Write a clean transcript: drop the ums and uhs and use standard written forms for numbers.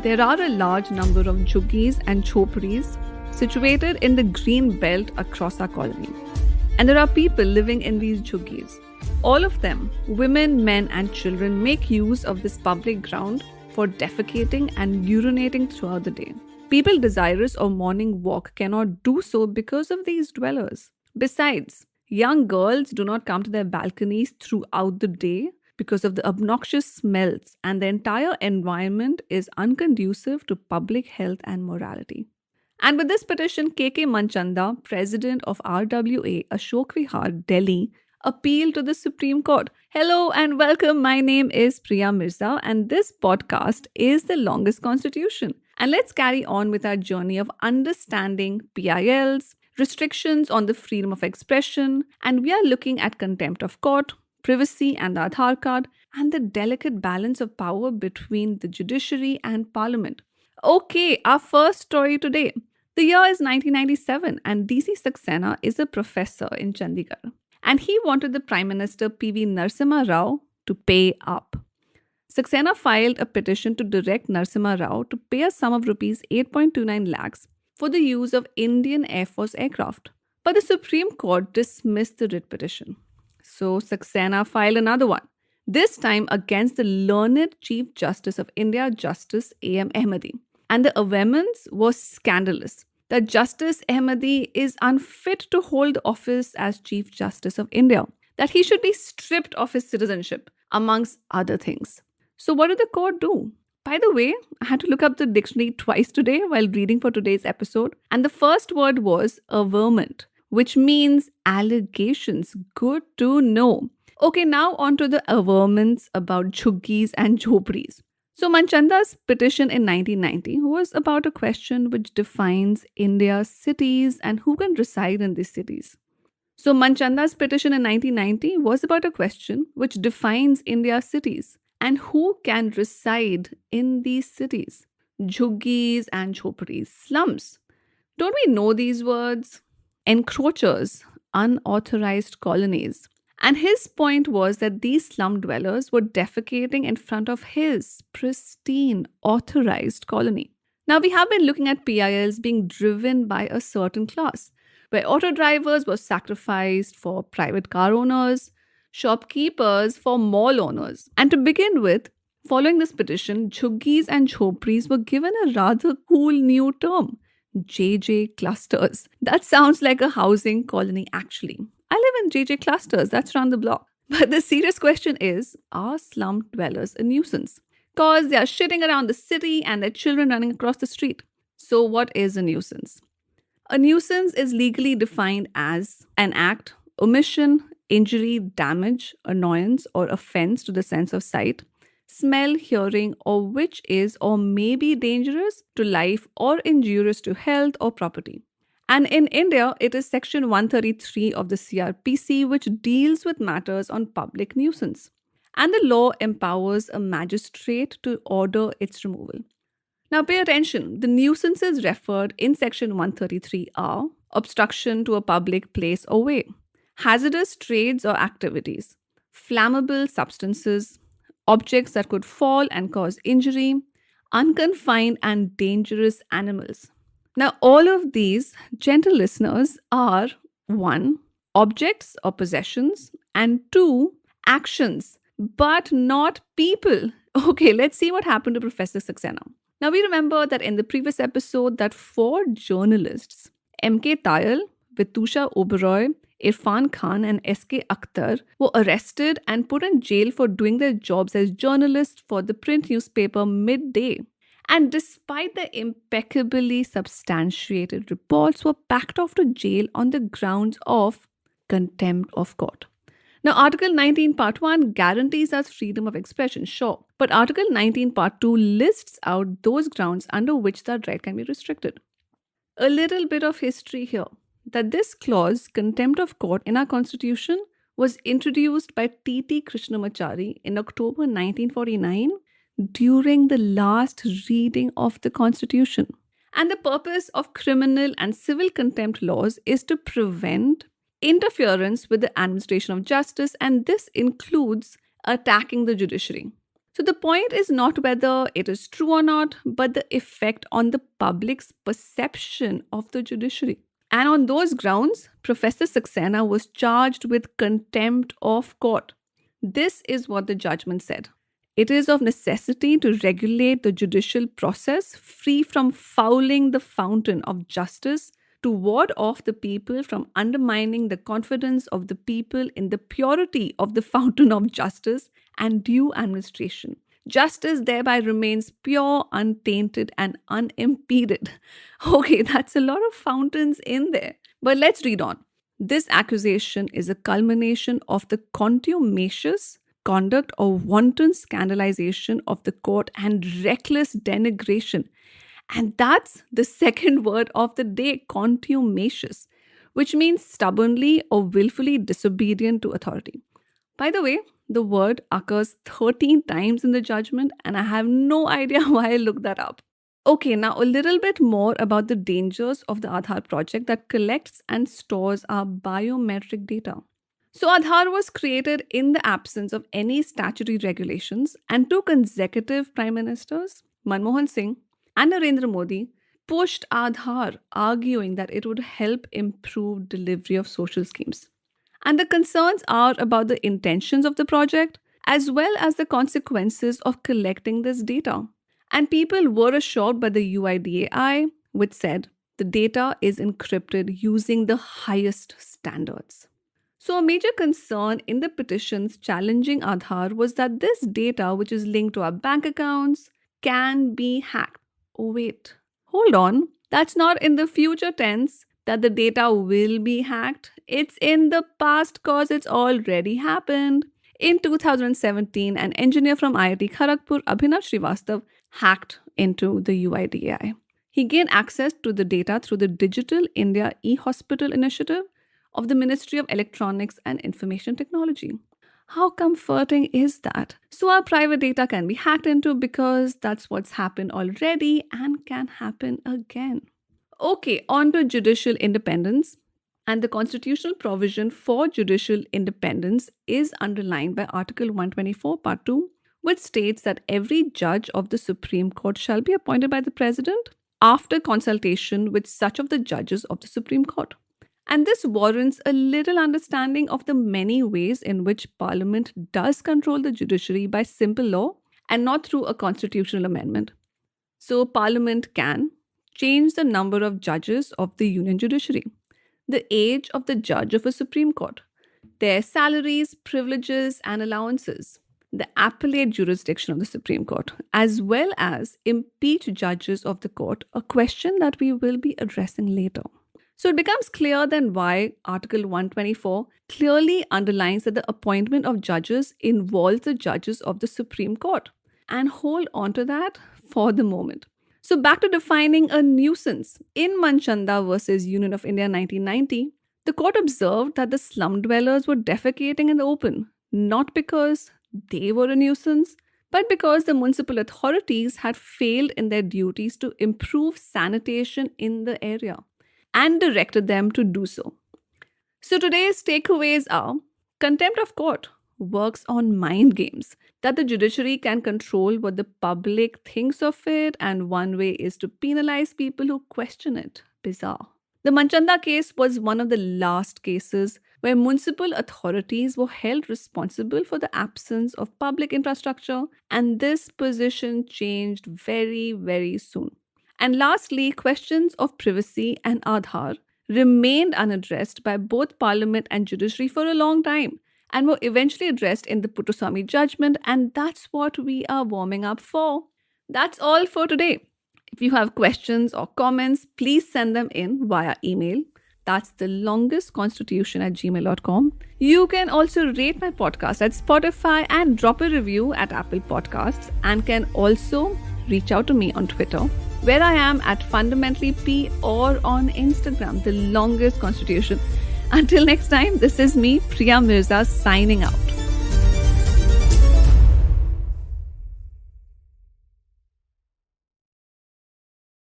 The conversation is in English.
There are a large number of jhuggies and chopris situated in the green belt across our colony. And there are people living in these jhuggies. All of them, women, men and children, make use of this public ground for defecating and urinating throughout the day. People desirous of morning walk cannot do so because of these dwellers. Besides, young girls do not come to their balconies throughout the day because of the obnoxious smells, and the entire environment is unconducive to public health and morality. And with this petition, K.K. Manchanda, president of RWA Ashok Vihar, Delhi, appealed to the Supreme Court. Hello and welcome. My name is Priya Mirza, and this podcast is The Longest Constitution. And let's carry on with our journey of understanding PILs, restrictions on the freedom of expression, and we are looking at contempt of court, privacy and the Aadhar card, and the delicate balance of power between the judiciary and parliament. Okay, our first story today. The year is 1997 and DC Saxena is a professor in Chandigarh. And he wanted the Prime Minister P.V. Narasimha Rao to pay up. Saxena filed a petition to direct Narasimha Rao to pay a sum of rupees 8.29 lakhs for the use of Indian Air Force aircraft. But the Supreme Court dismissed the writ petition. So Saxena filed another one, this time against the learned Chief Justice of India, Justice A.M. Ahmadi. And the vehemence was scandalous, that Justice Ahmadi is unfit to hold office as Chief Justice of India, that he should be stripped of his citizenship, amongst other things. So what did the court do? By the way, I had to look up the dictionary twice today while reading for today's episode, and the first word was averment, which means allegations. Good to know. Okay, now on to the averments about jhuggies and jhopris. So Manchanda's petition in 1990 was about a question which defines India's cities and who can reside in these cities. So Manchanda's petition in 1990 was about a question which defines India's cities and who can reside in these cities. Jhuggies and chopris, slums. Don't we know these words? Encroachers, unauthorized colonies. And his point was that these slum dwellers were defecating in front of his pristine, authorized colony. Now, we have been looking at PILs being driven by a certain class, where auto drivers were sacrificed for private car owners, shopkeepers for mall owners. And to begin with, following this petition, jhuggies and chopris were given a rather cool new term, JJ clusters. That sounds like a housing colony actually. I live in JJ clusters, that's around the block. But the serious question is, are slum dwellers a nuisance? Because they are shitting around the city and their children running across the street. So what is a nuisance? A nuisance is legally defined as an act, omission, injury, damage, annoyance, or offense to the sense of sight, smell, hearing, or which is or may be dangerous to life or injurious to health or property. And in India, it is Section 133 of the CRPC which deals with matters on public nuisance. And the law empowers a magistrate to order its removal. Now pay attention, the nuisances referred in Section 133 are obstruction to a public place or way, hazardous trades or activities, flammable substances, objects that could fall and cause injury, unconfined and dangerous animals. Now, all of these, gentle listeners, are 1. Objects or possessions, and 2. Actions, but not people. Okay, let's see what happened to Professor Saxena. Now, we remember that in the previous episode that 4 journalists, M.K. Tayal, Vitusha Oberoi, Irfan Khan and S.K. Akhtar, were arrested and put in jail for doing their jobs as journalists for the print newspaper Midday. And despite the impeccably substantiated reports, were packed off to jail on the grounds of contempt of court. Now, Article 19 Part 1 guarantees us freedom of expression, sure. But Article 19 Part 2 lists out those grounds under which that right can be restricted. A little bit of history here. That this clause, contempt of court, in our constitution was introduced by T.T. Krishnamachari in October 1949 during the last reading of the constitution. And the purpose of criminal and civil contempt laws is to prevent interference with the administration of justice, and this includes attacking the judiciary. So the point is not whether it is true or not, but the effect on the public's perception of the judiciary. And on those grounds, Professor Saxena was charged with contempt of court. This is what the judgment said. It is of necessity to regulate the judicial process free from fouling the fountain of justice, to ward off the people from undermining the confidence of the people in the purity of the fountain of justice and due administration. Justice thereby remains pure, untainted, and unimpeded. Okay, that's a lot of fountains in there. But let's read on. This accusation is a culmination of the contumacious conduct or wanton scandalization of the court and reckless denigration. And that's the second word of the day, contumacious, which means stubbornly or willfully disobedient to authority. By the way, the word occurs 13 times in the judgment, and I have no idea why I looked that up. Okay, now a little bit more about the dangers of the Aadhar project that collects and stores our biometric data. So Aadhar was created in the absence of any statutory regulations, and two consecutive prime ministers, Manmohan Singh and Narendra Modi, pushed Aadhar, arguing that it would help improve delivery of social schemes. And the concerns are about the intentions of the project as well as the consequences of collecting this data. And people were assured by the UIDAI, which said the data is encrypted using the highest standards. So a major concern in the petitions challenging Aadhar was that this data, which is linked to our bank accounts, can be hacked. Oh wait, hold on. That's not in the future tense that the data will be hacked. It's in the past cause it's already happened. In 2017, an engineer from IIT Kharagpur, Abhinav Srivastav, hacked into the UIDAI. He gained access to the data through the Digital India e-Hospital initiative of the Ministry of Electronics and Information Technology. How comforting is that? So our private data can be hacked into because that's what's happened already and can happen again. Okay, on to judicial independence. And the constitutional provision for judicial independence is underlined by Article 124, Part 2, which states that every judge of the Supreme Court shall be appointed by the President after consultation with such of the judges of the Supreme Court. And this warrants a little understanding of the many ways in which Parliament does control the judiciary by simple law and not through a constitutional amendment. So Parliament can change the number of judges of the Union Judiciary, the age of the judge of a Supreme Court, their salaries, privileges, and allowances, the appellate jurisdiction of the Supreme Court, as well as impeach judges of the court, a question that we will be addressing later. So it becomes clear then why Article 124 clearly underlines that the appointment of judges involves the judges of the Supreme Court. And hold on to that for the moment. So back to defining a nuisance. In Manchanda versus Union of India 1990, the court observed that the slum dwellers were defecating in the open, not because they were a nuisance, but because the municipal authorities had failed in their duties to improve sanitation in the area and directed them to do so. So today's takeaways are: contempt of court works on mind games, that the judiciary can control what the public thinks of it, and one way is to penalize people who question it. Bizarre. The Manchanda case was one of the last cases where municipal authorities were held responsible for the absence of public infrastructure, and this position changed very, very soon. And lastly, questions of privacy and Aadhar remained unaddressed by both Parliament and judiciary for a long time and were eventually addressed in the Puttaswamy judgment, and that's what we are warming up for. That's all for today. If you have questions or comments, please send them in via email. That's thelongestconstitution@gmail.com. You can also rate my podcast at Spotify and drop a review at Apple Podcasts, and can also reach out to me on Twitter, where I am at FundamentallyP, or on Instagram, The Longest Constitution. Until next time, this is me, Priya Mirza, signing out.